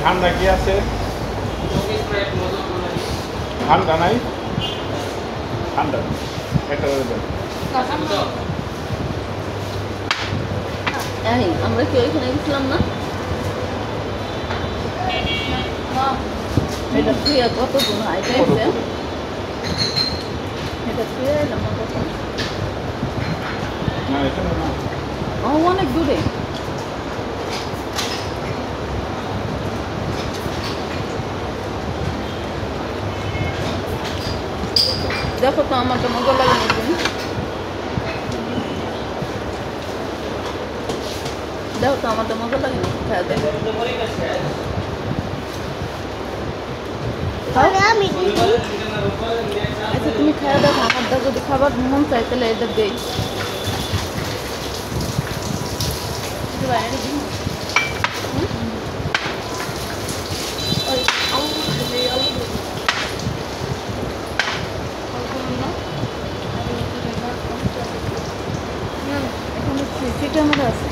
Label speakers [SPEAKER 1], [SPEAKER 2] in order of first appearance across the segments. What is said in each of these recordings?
[SPEAKER 1] ঠান্ডা কি আছে? ঠান্ডা নাই? ঠান্ডা একটা করে দেন।
[SPEAKER 2] আমরা কি ওইখানে গেছিলাম না? এটা প্রিয়া কত দূর হাইটে আছে? এটা প্রিয়া এলাম না কত?
[SPEAKER 1] না এখানে না।
[SPEAKER 2] অনেক দূরে। দেখো তো আমার তো মজা লাগে নাকি? দেখো তো আমার তো মজা লাগে না খাওয়া দেয়। আচ্ছা তুমি খাওয়া দাও, আমারটা যদি খাবার মন চাই তাহলে এটা দেই। এখানে সিসি ক্যামেরা আছে।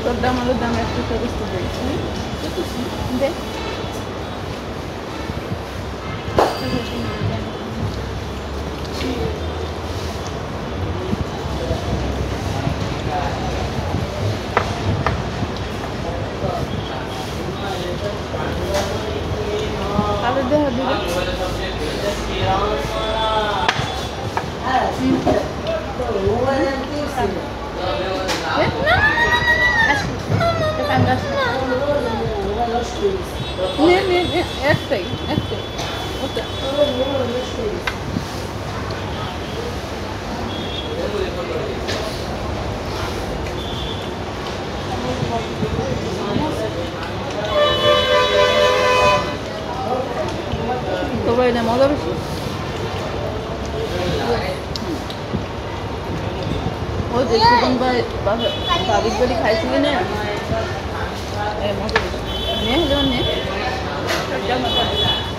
[SPEAKER 2] তোর দাম আলুর দাম একটু বুঝতে পেরেছি। দেখ আলু দেখা দিবে। একটাই একটাই ওটা তবে এটা মজা বেশি। ওই যে সুগন ভাই ভাবির বাড়ি খাইছিলি না, মজা বেশি নে হলেও নে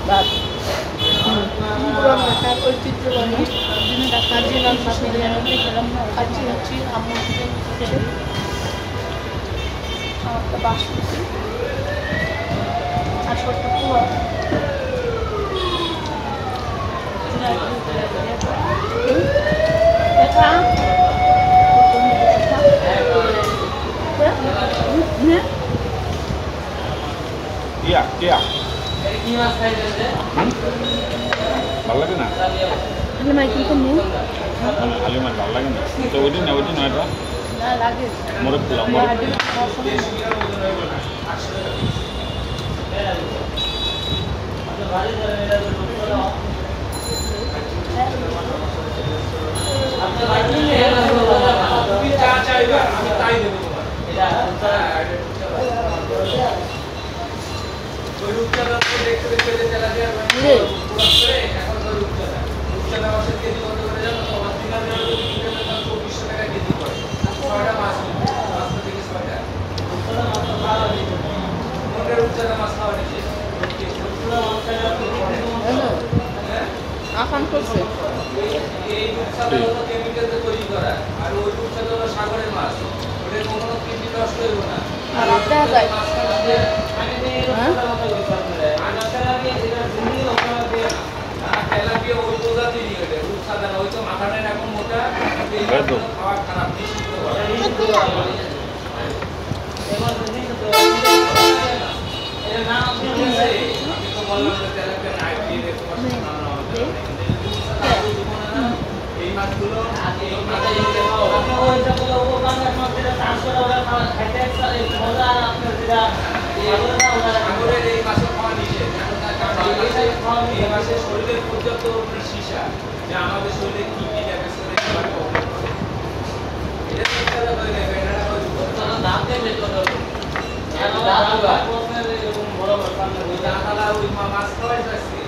[SPEAKER 2] ভাত ঐতিহ্যবাহী আমারটা বাসন্তী আর ছোট্ট পোয়া
[SPEAKER 1] ভালো লাগে না?
[SPEAKER 2] হালিমাই কিন্তু নেই।
[SPEAKER 1] হালিমার ভালো লাগে না তো ওইটি না ওইটি নয়
[SPEAKER 2] না লাগে
[SPEAKER 1] মোরগ পোলাও মোরগ
[SPEAKER 2] আকাম করছে দেখা যায়।
[SPEAKER 3] শরীরের পর্যাপ্ত সীসা যে আমাদের শরীরে কি কি ড্যামেজ করে নাম দেবে মাছ খাওয়াই যাচ্ছে